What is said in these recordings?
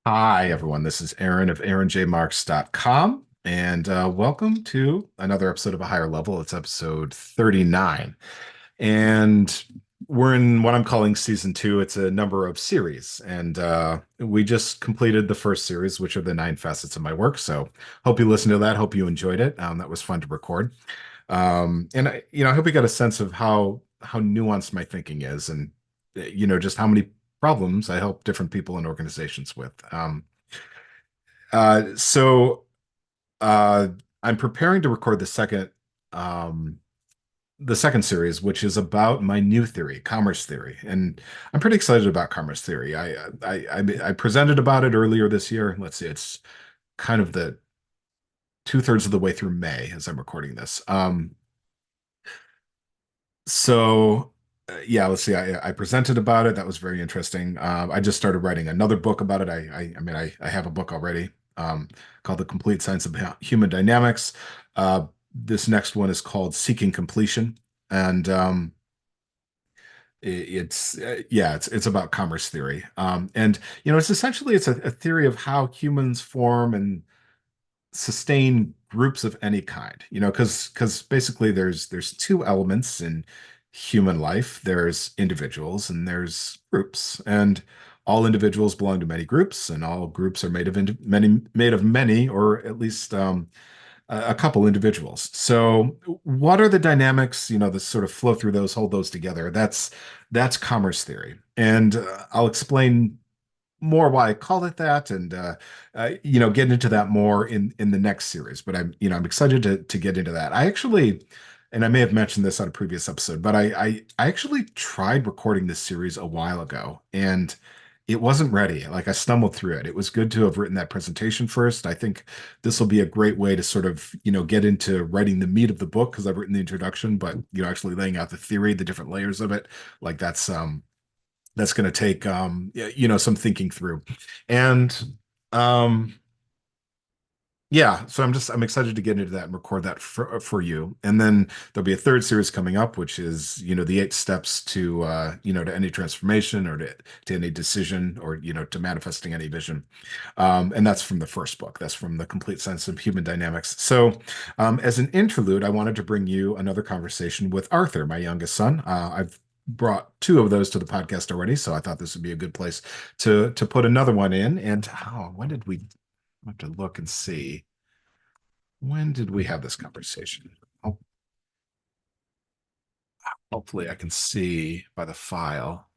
Hi, everyone. This is Aaron of aaronjmarks.com, and welcome to another episode of A Higher Level. It's episode 39, and we're in what I'm calling season two. It's a number of series, and we just completed the first series, which are the nine facets of my work. So, hope you listened to that. Hope you enjoyed it. That was fun to record, and I hope you got a sense of how nuanced my thinking is, and just how many problems I help different people and organizations with. Uh, so uh, I'm preparing to record um, the second series, which is about my new theory, commerce theory, and I'm pretty excited about commerce theory. I presented about it earlier this year. Let's see, it's kind of the two-thirds of the way through May as I'm recording this. Yeah, let's see. I presented about it. That was very interesting. I just started writing another book about it. I have a book already called The Complete Science of Human Dynamics. This next one is called Seeking Completion, and it's about commerce theory. And it's essentially it's a theory of how humans form and sustain groups of any kind, because basically there's two elements in human life. There's individuals and there's groups, and all individuals belong to many groups, and all groups are made of many, or at least a couple individuals. So what are the dynamics, that sort of flow through those, hold those together? That's commerce theory, and I'll explain more why I call it that, and get into that more in the next series. But I'm excited to get into that. And I may have mentioned this on a previous episode, but I actually tried recording this series a while ago, and it wasn't ready. Like, I stumbled through it. It was good to have written that presentation first. I think this will be a great way to sort of get into writing the meat of the book, because I've written the introduction, but actually laying out the theory, the different layers of it, like that's going to take some thinking through. And um yeah, so I'm excited to get into that and record that for you. And then there'll be a third series coming up, which is the 8 steps to any transformation, or to any decision, or to manifesting any vision. And that's from the first book. That's from The Complete Sense of Human Dynamics. So as an interlude, I wanted to bring you another conversation with Arthur, my youngest son. I've brought two of those to the podcast already, so I thought this would be a good place to put another one in. And when did we I have to look and see. When did we have this conversation? Oh, hopefully I can see by the file.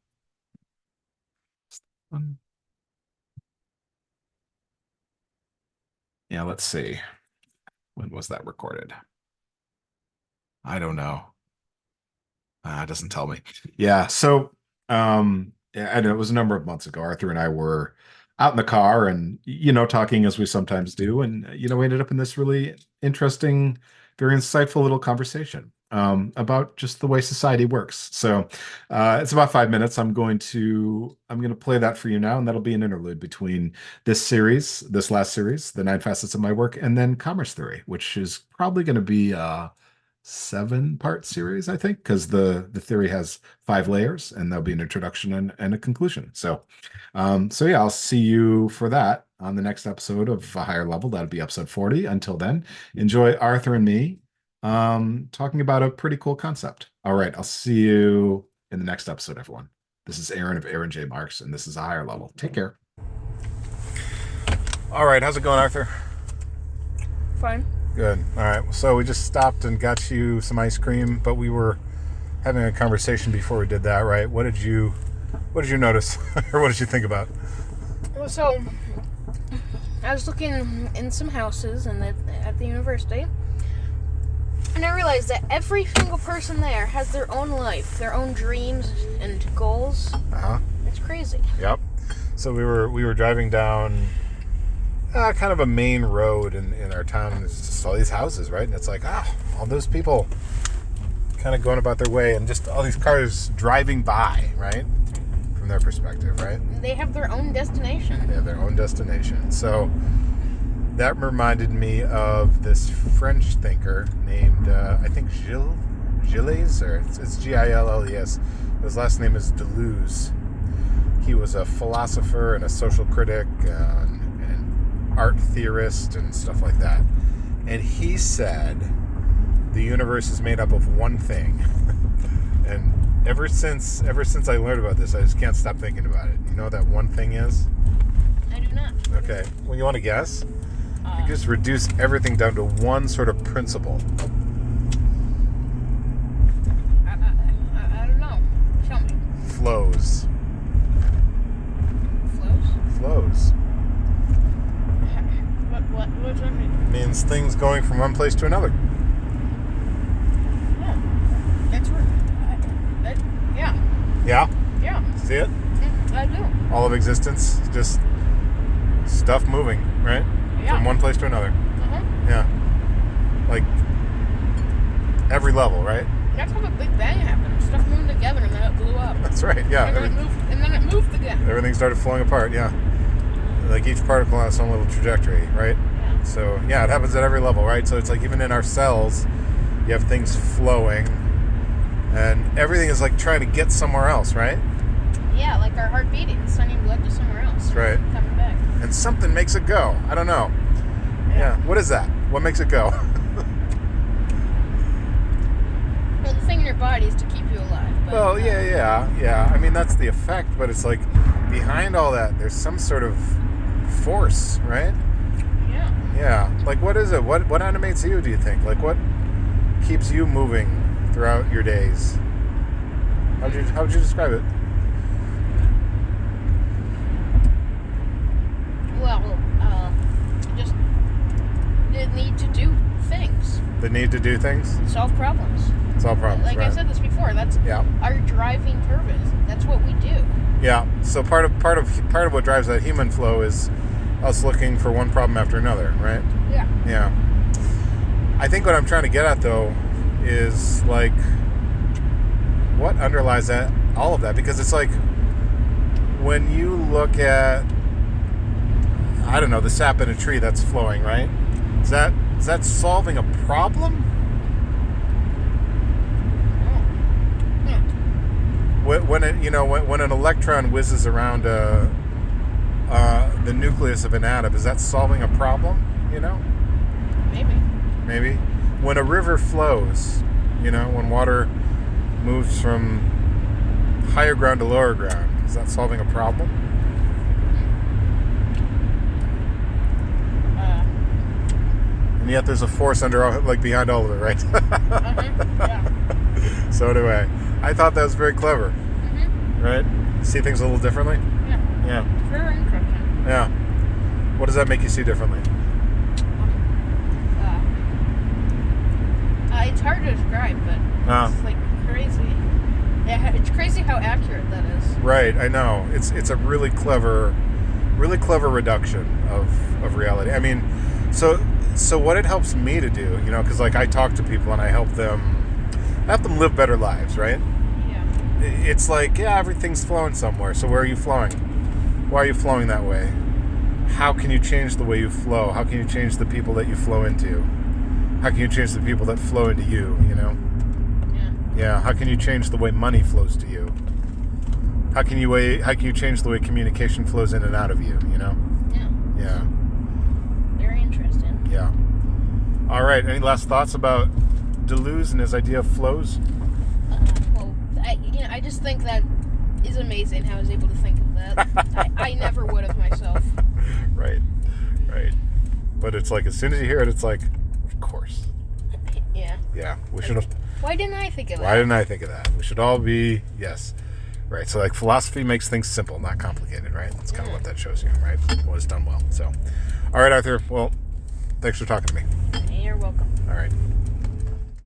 Yeah, let's see. When was that recorded? I don't know. It doesn't tell me. Yeah, so yeah, I know it was a number of months ago. Arthur and I were out in the car and talking as we sometimes do, and we ended up in this really interesting, very insightful little conversation about just the way society works. So it's about 5 minutes. I'm going to play that for you now, and that'll be an interlude between this last series, the nine facets of my work, and then commerce theory, which is probably going to be 7-part series, I think, because the theory has 5 layers, and there'll be an introduction and a conclusion. So yeah, I'll see you for that on the next episode of A Higher Level. That'll be episode 40. Until then, enjoy Arthur and me talking about a pretty cool concept. All right, I'll see you in the next episode, everyone. This is Aaron of Aaron J. Marks, and this is A Higher Level. Take care. All right, how's it going, Arthur? Fine. Good. All right. So we just stopped and got you some ice cream, but we were having a conversation before we did that, right? What did you notice, or what did you think about? Well, so I was looking in some houses at the university, and I realized that every single person there has their own life, their own dreams and goals. Uh-huh. It's crazy. Yep. So we were driving down kind of a main road in our town, and it's just all these houses, right? And it's like, all those people kind of going about their way, and just all these cars driving by, right? From their perspective, right? They have their own destination. They have their own destination. So that reminded me of this French thinker named, I think, Gilles, or it's Gilles. His last name is Deleuze. He was a philosopher and a social critic and art theorist and stuff like that. And he said the universe is made up of one thing. And ever since I learned about this, I just can't stop thinking about it. You know what that one thing is? I do not. Okay. Well, you want to guess? You just reduce everything down to one sort of principle. I don't know. Tell me. Flows. Flows? Flows. What does that mean? Means things going from one place to another. Yeah. That's right. Yeah. Yeah? Yeah. See it? I do. All of existence, just stuff moving, right? Yeah. From one place to another. Uh-huh. Yeah. Like every level, right? That's how the Big Bang happened. Stuff moved together and then it blew up. That's right, yeah. And then it moved again. Everything started flowing apart, yeah. Like each particle on its own little trajectory, right? Yeah. So, yeah, it happens at every level, right? So it's like even in our cells, you have things flowing, and everything is like trying to get somewhere else, right? Yeah, like our heart beating, sending blood to somewhere else. That's right. Coming back. And something makes it go. I don't know. Yeah. What is that? What makes it go? Well, the thing in your body is to keep you alive. But, Well, yeah. I mean, that's the effect, but it's like behind all that, there's some sort of force, right? Yeah. Yeah. Like, what is it? What animates you, do you think? Like, what keeps you moving throughout your days? How would you describe it? Well, just the need to do things. The need to do things? Solve problems. Solve problems, Like right? I said this before, that's our driving purpose. That's what we do. Yeah. So part of what drives that human flow is us looking for one problem after another, right? Yeah. Yeah. I think what I'm trying to get at, though, is like what underlies that, all of that, because it's like when you look at, I don't know, the sap in a tree that's flowing, right? Is that solving a problem? When an electron whizzes around the nucleus of an atom, is that solving a problem? You know? Maybe. When a river flows, when water moves from higher ground to lower ground, is that solving a problem? And yet there's a force behind all of it, right? Yeah. So anyway, I thought that was very clever. Mm-hmm. Right? See things a little differently? Yeah. Yeah. Very interesting. Yeah. What does that make you see differently? It's hard to describe, but it's like crazy. Yeah, it's crazy how accurate that is. Right, I know. It's a really clever reduction of reality. I mean, so what it helps me to do, because like I talk to people and I help them live better lives, right? Yeah. It's like, everything's flowing somewhere. So where are you flowing? Why are you flowing that way? How can you change the way you flow? How can you change the people that you flow into? How can you change the people that flow into you, Yeah. Yeah, how can you change the way money flows to you? How can you change the way communication flows in and out of you, Yeah. Yeah. Very interesting. Yeah. All right, any last thoughts about Deleuze and his idea of flows? Well, I just think that is amazing how I was able to think of that. I never would have myself. Right. But it's like, as soon as you hear it, it's like, of course. Yeah. Yeah, we should have... Why didn't I think of that? Why didn't I think of that? We should all be, yes. Right, so like philosophy makes things simple, not complicated, right? That's kind of what that shows you, right? Well, it's done well. So, all right, Arthur, well, thanks for talking to me. You're welcome. All right.